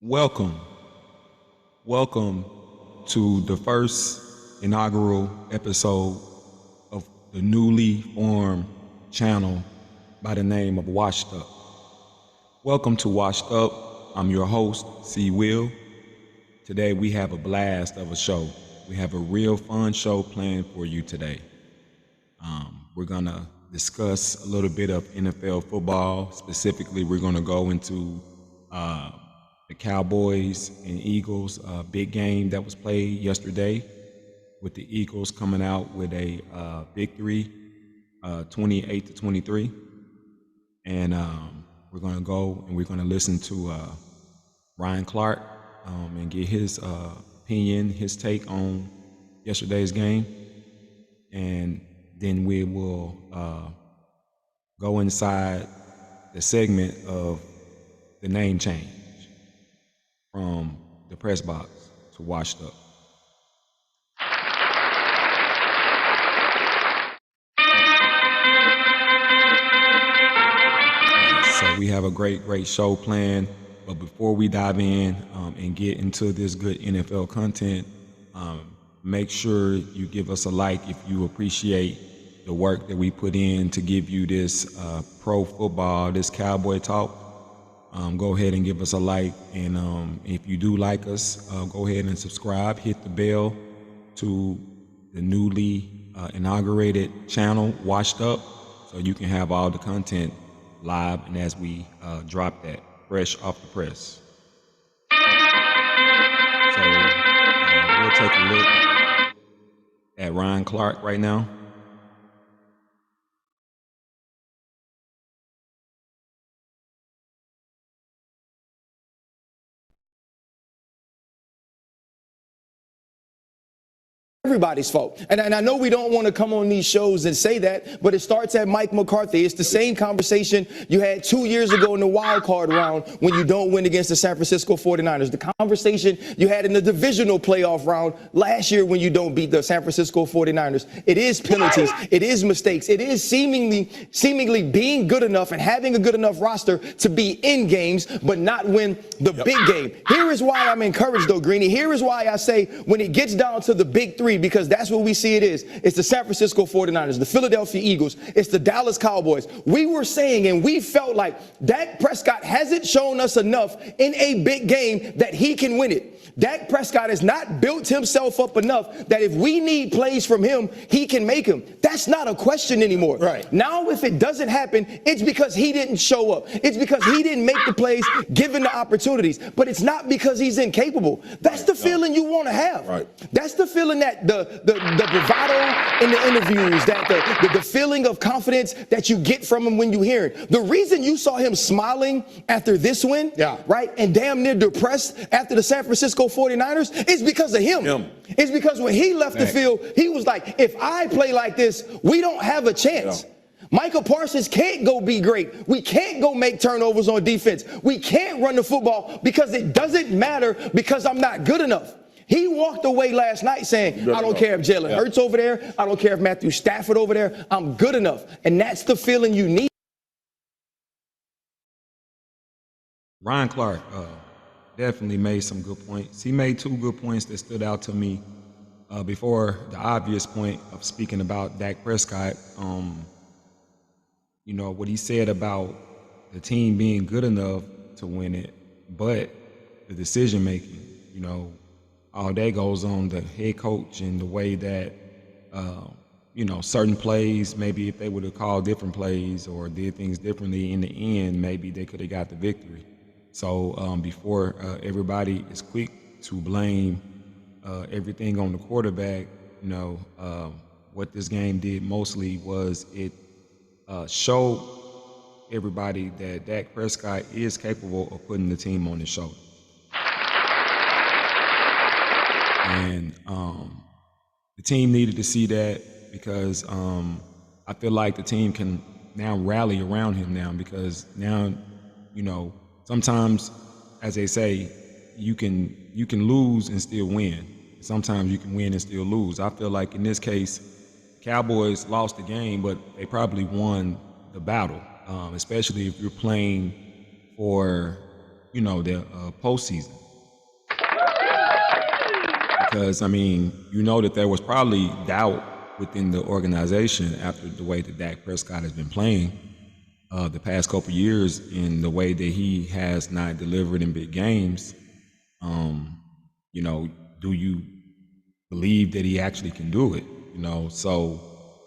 Welcome, welcome to the first inaugural episode of the newly formed channel by the name of Washed Up. Welcome to Washed Up. I'm your host, Cee Will. Today we have a blast of a show. We have a real fun show planned for you today. We're gonna discuss a little bit of NFL football. Specifically, we're gonna go into the Cowboys and Eagles big game that was played yesterday, with the Eagles coming out with a victory, 28-23. And we're gonna go and we're gonna listen to Ryan Clark and get his opinion, his take on yesterday's game. And then we will go inside the segment of the name change from the press box to Washed Up. So we have a great show planned. But before we dive in and get into this good NFL content, make sure you give us a like if you appreciate the work that we put in to give you this pro football, this Cowboy talk. Go ahead and give us a like, and if you do like us, go ahead and subscribe. Hit the bell to the newly inaugurated channel, Washed Up, so you can have all the content live and as we drop that fresh off the press. So we'll take a look at Ryan Clark right now. Everybody's fault. And I know we don't want to come on these shows and say that, but it starts at Mike McCarthy. It's the same conversation you had 2 years ago in the wild card round when you don't win against the San Francisco 49ers. The conversation you had in the divisional playoff round last year when you don't beat the San Francisco 49ers. It is penalties. It is mistakes. It is seemingly being good enough and having a good enough roster to be in games, but not win the big game. Here is why I'm encouraged, though, Greeny. Here is why I say when it gets down to the big three, because that's what we see it is. It's the San Francisco 49ers, the Philadelphia Eagles, it's the Dallas Cowboys. We were saying and we felt like Dak Prescott hasn't shown us enough in a big game that he can win it. Dak Prescott has not built himself up enough that if we need plays from him, he can make them. That's not a question anymore. Right. Now, if it doesn't happen, it's because he didn't show up. It's because he didn't make the plays given the opportunities. But it's not because he's incapable. That's the feeling you want to have. Right. That's the feeling that the bravado in the interviews, that the feeling of confidence that you get from him when you hear it. The reason you saw him smiling after this win, right, and damn near depressed after the San Francisco 49ers is because of him. It's because when he left the field, he was like, if I play like this, we don't have a chance. Michael Parsons can't go be great. We can't go make turnovers on defense. We can't run the football because it doesn't matter because I'm not good enough. He walked away last night saying, I don't care if Jalen Hurts over there. I don't care if Matthew Stafford over there. I'm good enough. And that's the feeling you need. Ryan Clark definitely made some good points. He made two good points that stood out to me before the obvious point of speaking about Dak Prescott. You know, what he said about the team being good enough to win it, but the decision making, you know, all that goes on the head coach and the way that, you know, certain plays, maybe if they would have called different plays or did things differently in the end, maybe they could have got the victory. So before everybody is quick to blame everything on the quarterback, you know, what this game did mostly was it showed everybody that Dak Prescott is capable of putting the team on his shoulder. And the team needed to see that because I feel like the team can now rally around him now, because now, you know, sometimes, as they say, you can lose and still win. Sometimes you can win and still lose. I feel like in this case, Cowboys lost the game, but they probably won the battle, especially if you're playing for the postseason. Because, I mean, that there was probably doubt within the organization after the way that Dak Prescott has been playing the past couple years in the way that he has not delivered in big games. Do you believe that he actually can do it? So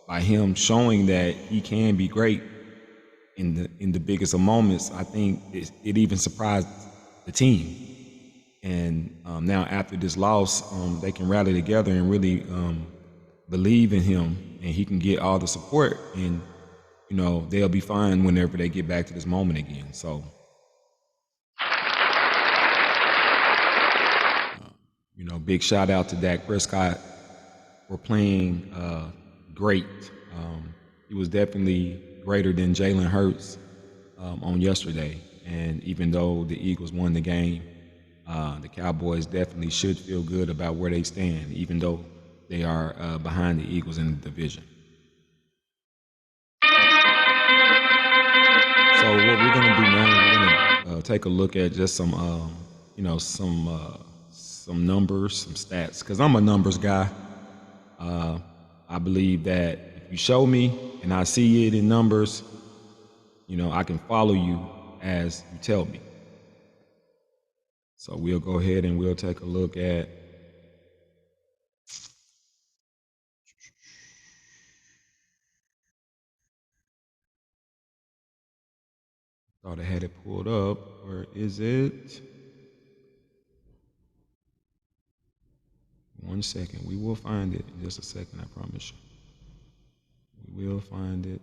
by him showing that he can be great in the biggest of moments, I think it even surprised the team. And now after this loss, they can rally together and really believe in him, and he can get all the support, and they'll be fine whenever they get back to this moment again. So big shout out to Dak Prescott for playing great. He was definitely greater than Jalen Hurts on yesterday. And even though the Eagles won the game, the Cowboys definitely should feel good about where they stand, even though they are behind the Eagles in the division. So what we're going to do now, we're going to take a look at just some numbers, some stats, because I'm a numbers guy. I believe that if you show me and I see it in numbers, I can follow you as you tell me. So we'll go ahead and we'll take a look at thought I had it pulled up. Where is it? 1 second. We will find it in just a second, I promise you. We will find it.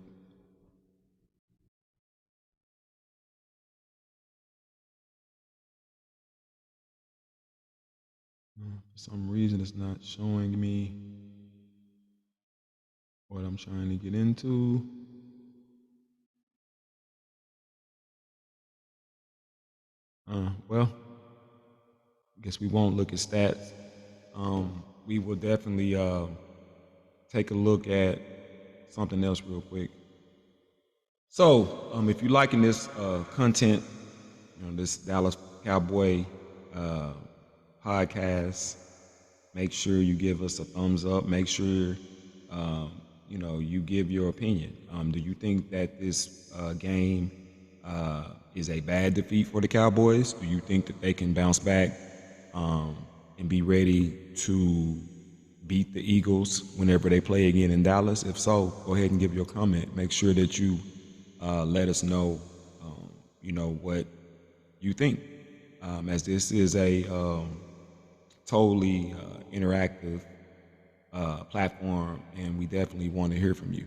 For some reason, it's not showing me what I'm trying to get into. Well, I guess we won't look at stats. We will definitely take a look at something else real quick. So, if you're liking this content, this Dallas Cowboy podcast, make sure you give us a thumbs up. Make sure you give your opinion. Do you think that this game is a bad defeat for the Cowboys? Do you think that they can bounce back and be ready to beat the Eagles whenever they play again in Dallas? If so, go ahead and give your comment. Make sure that you let us know, what you think, as this is a totally interactive platform, and we definitely want to hear from you.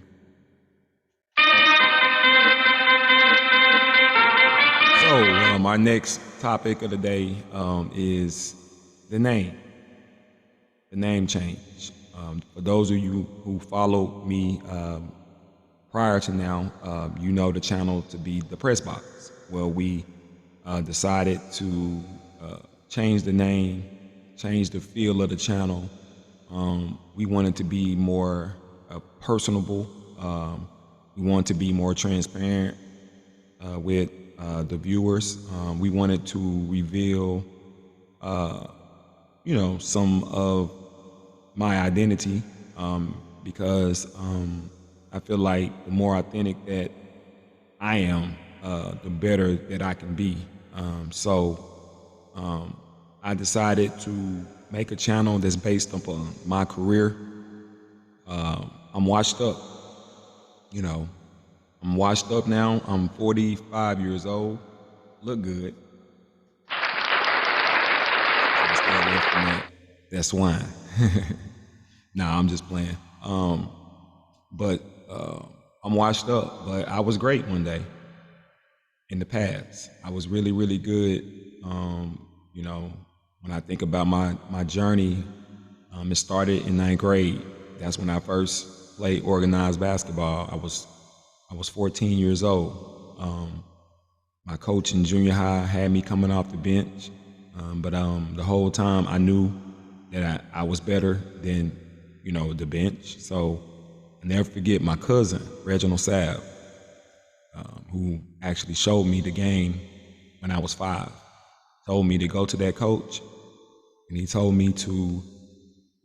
So our next topic of the day is the name change. For those of you who follow me prior to now, the channel to be the Press Box. Well, we decided to change the name, change the feel of the channel. We wanted to be more personable. We wanted to be more transparent with the viewers. We wanted to reveal, some of my identity, because I feel like the more authentic that I am, the better that I can be. So I decided to make a channel that's based upon my career. I'm washed up. I'm washed up now. I'm 45 years old. Look good. That's wine. Nah, I'm just playing. But I'm washed up. But I was great one day in the past. I was really, really good. When I think about my journey, it started in 9th grade. That's when I first played organized basketball. I was 14 years old. My coach in junior high had me coming off the bench, but the whole time I knew that I was better than the bench. So I never forget my cousin Reginald Sabb, who actually showed me the game when I was 5. told me to go to that coach, and he told me to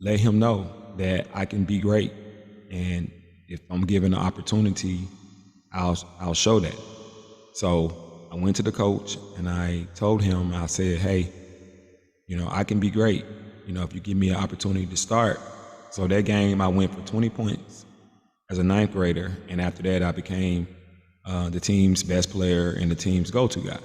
let him know that I can be great, and if I'm given the opportunity, I'll show that. So I went to the coach and I told him, I said, hey, I can be great, if you give me an opportunity to start. So that game I went for 20 points as a ninth grader, and after that I became the team's best player and the team's go-to guy.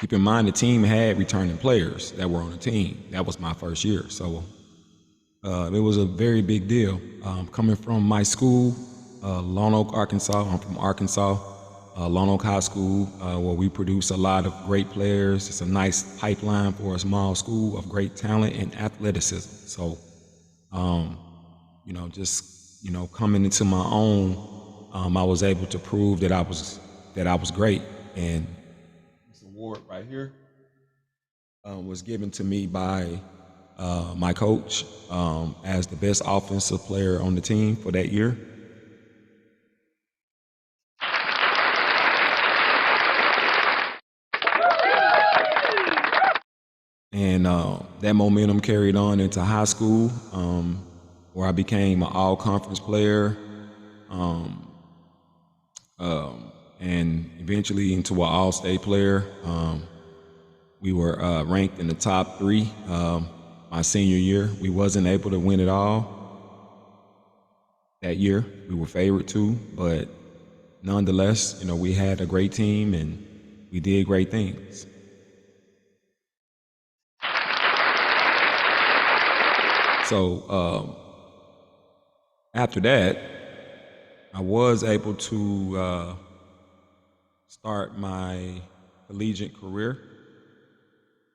Keep in mind, the team had returning players that were on the team. That was my first year. So it was a very big deal. Coming from my school, Lone Oak, Arkansas. I'm from Arkansas, Lone Oak High School, where we produce a lot of great players. It's a nice pipeline for a small school of great talent and athleticism. So, coming into my own, I was able to prove that I was great. And this award right here was given to me by my coach as the best offensive player on the team for that year. And that momentum carried on into high school, where I became an all-conference player, and eventually into an all-state player. We were ranked in the top 3 my senior year. We wasn't able to win it all that year. We were favored to, but nonetheless, we had a great team and we did great things. So after that, I was able to start my collegiate career.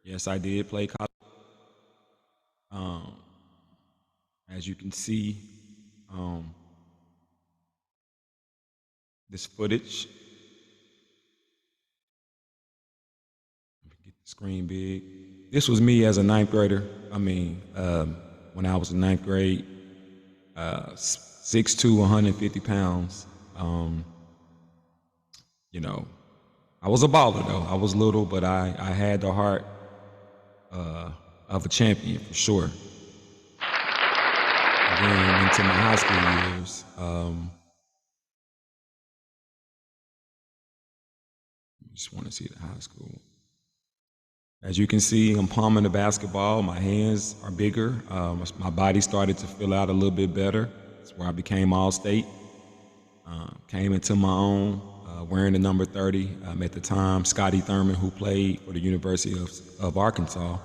Yes, I did play college. As you can see, this footage. Get the screen big. This was me as a ninth grader. When I was in ninth grade, 6'2", 150 pounds. I was a baller though. I was little, but I had the heart of a champion for sure. And then into my high school years, just want to see the high school. As you can see, I'm palming the basketball. My hands are bigger. My body started to fill out a little bit better. That's where I became all-state. Came into my own, wearing the number 30. At the time, Scotty Thurman, who played for the University of Arkansas,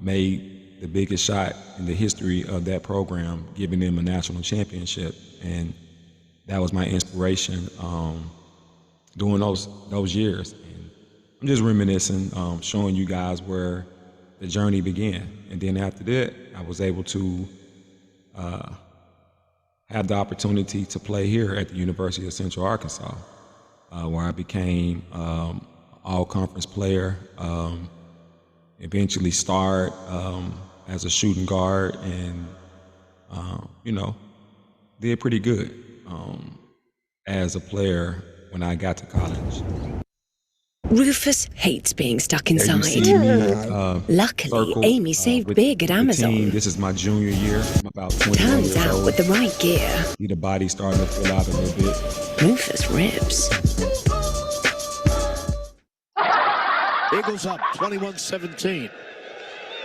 made the biggest shot in the history of that program, giving them a national championship. And that was my inspiration during those years. And I'm just reminiscing, showing you guys where the journey began. And then after that, I was able to have the opportunity to play here at the University of Central Arkansas, where I became all-conference player, eventually starred as a shooting guard, and did pretty good as a player when I got to college. Rufus hates being stuck There you inside. see me, Luckily, circled, Amy saved with big at the Amazon. team. This is my junior year. I'm about 21 Turns years out, old. with the right gear, See the body starting to fill out a little bit. Rufus rips. Eagles up 21-17.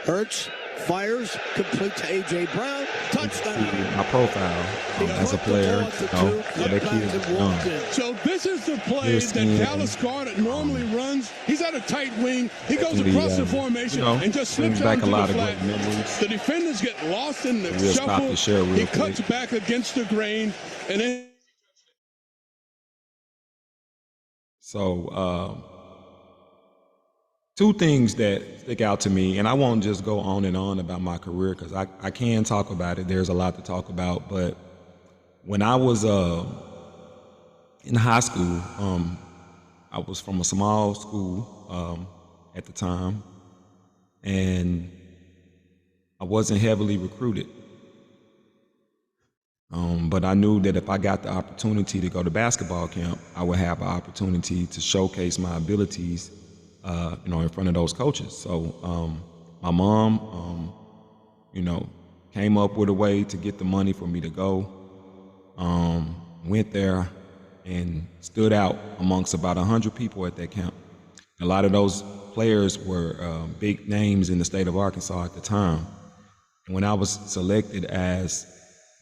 Hurts fires, complete to A.J. Brown. Touchdown. My profile as a player, that kid is young. So this is the play that Dallas Cowboys normally runs. He's at a tight wing. He goes across the formation and just slips back out a to lot the of flat. good memories. The defenders get lost in the We'll stop shuffle. the share real He quick. cuts back against the grain, and then. So, two things that stick out to me, and I won't just go on and on about my career because I can talk about it. There's a lot to talk about. But when I was in high school, I was from a small school at the time, and I wasn't heavily recruited. But I knew that if I got the opportunity to go to basketball camp, I would have an opportunity to showcase my abilities, in front of those coaches. So my mom, came up with a way to get the money for me to go. Went there and stood out amongst about 100 people at that camp. A lot of those players were big names in the state of Arkansas at the time. And when I was selected as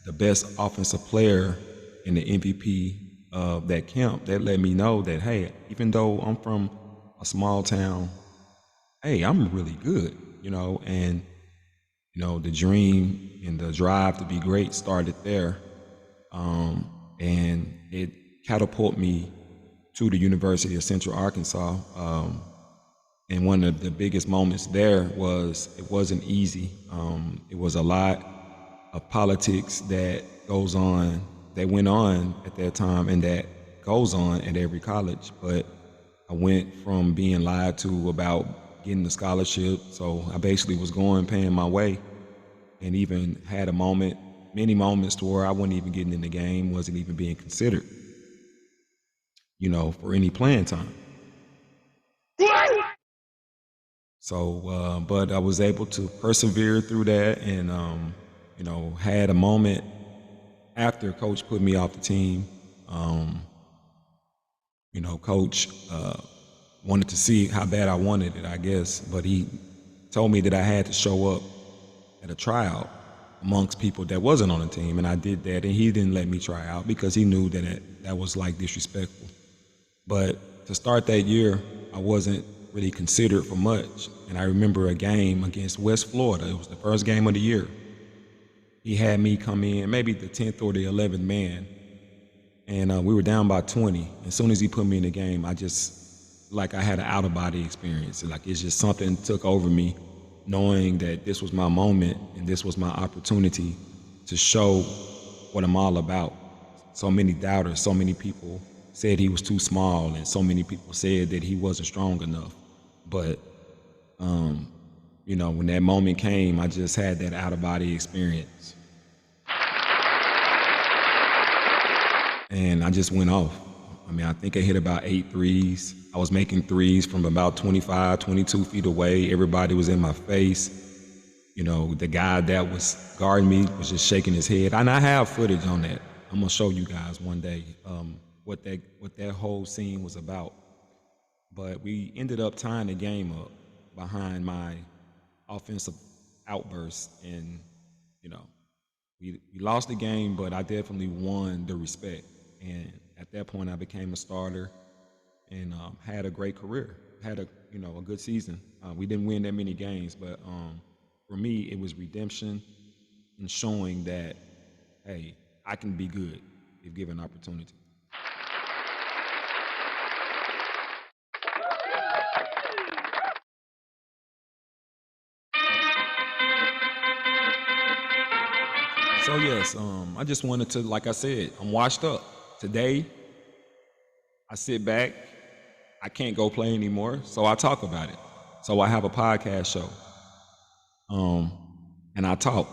the best offensive player in the MVP of that camp, that let me know that, hey, even though I'm from a small town, hey, I'm really good, and, the dream and the drive to be great started there. And it catapulted me to the University of Central Arkansas. And one of the biggest moments there was, it wasn't easy. It was a lot of politics that went on at that time, and that goes on at every college. But I went from being lied to about getting the scholarship. So I basically was paying my way, and even had many moments to where I wasn't even getting in the game, wasn't even being considered, for any playing time. So, but I was able to persevere through that, and, had a moment after Coach put me off the team. Coach wanted to see how bad I wanted it, I guess, but he told me that I had to show up at a tryout amongst people that wasn't on the team, and I did that, and he didn't let me try out because he knew that was like disrespectful. But to start that year, I wasn't really considered for much. And I remember a game against West Florida. It was the first game of the year. He had me come in, maybe the 10th or the 11th man, and we were down by 20. As soon as he put me in the game, I had an out-of-body experience. It's just something took over me, knowing that this was my moment and this was my opportunity to show what I'm all about. So many doubters, so many people said he was too small, and so many people said that he wasn't strong enough. But, when that moment came, I just had that out-of-body experience. And I just went off. I think I hit about 8 threes. I was making threes from about 25, 22 feet away. Everybody was in my face. The guy that was guarding me was just shaking his head. And I have footage on that. I'm gonna show you guys one day what that whole scene was about. But we ended up tying the game up behind my offensive outburst, and we lost the game, but I definitely won the respect. And at that point, I became a starter and had a great career. Had a good season. We didn't win that many games, but for me, it was redemption and showing that, hey, I can be good if given opportunity. So yes, I just wanted to, like I said, I'm washed up. Today, I sit back, I can't go play anymore, so I talk about it. So I have a podcast show, and I talk,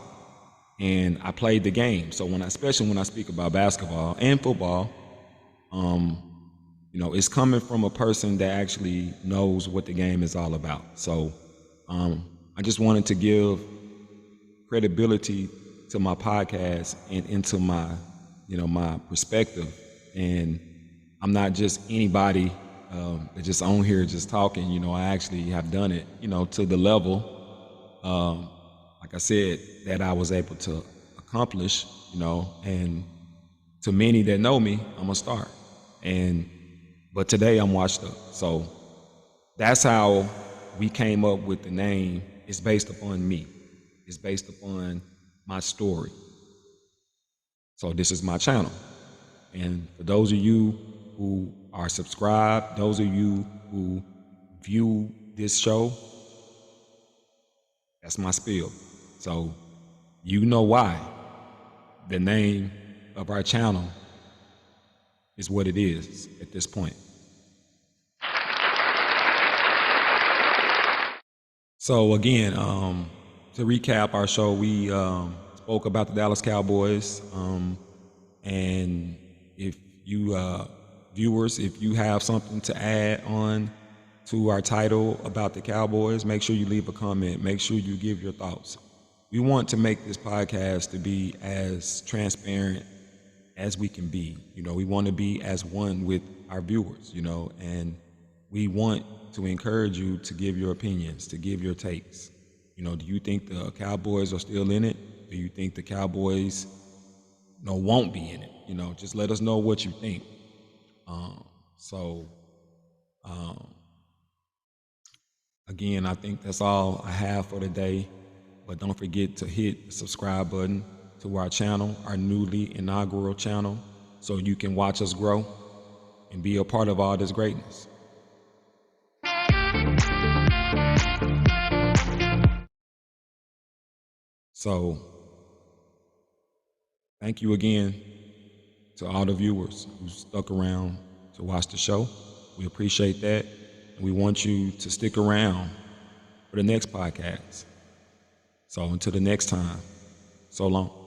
and I played the game. So especially when I speak about basketball and football, it's coming from a person that actually knows what the game is all about. So I just wanted to give credibility to my podcast and into my, my perspective. And I'm not just anybody that's just on here just talking. I actually have done it, to the level, like I said, that I was able to accomplish, and to many that know me, I'm a star. But today I'm washed up. So that's how we came up with the name. It's based upon me. It's based upon my story. So this is my channel. And for those of you who are subscribed, those of you who view this show, that's my spiel. So you know why the name of our channel is what it is at this point. So again, to recap our show, we spoke about the Dallas Cowboys. And if you viewers, if you have something to add on to our title about the Cowboys, make sure you leave a comment. Make sure you give your thoughts. We want to make this podcast to be as transparent as we can be. We want to be as one with our viewers, and we want to encourage you to give your opinions, to give your takes. Do you think the Cowboys are still in it? Do you think the Cowboys won't be in it? Just let us know what you think. Again, I think that's all I have for today. But don't forget to hit the subscribe button to our channel, our newly inaugural channel, so you can watch us grow and be a part of all this greatness. So, thank you again to all the viewers who stuck around to watch the show. We appreciate that. And we want you to stick around for the next podcast. So until the next time, so long.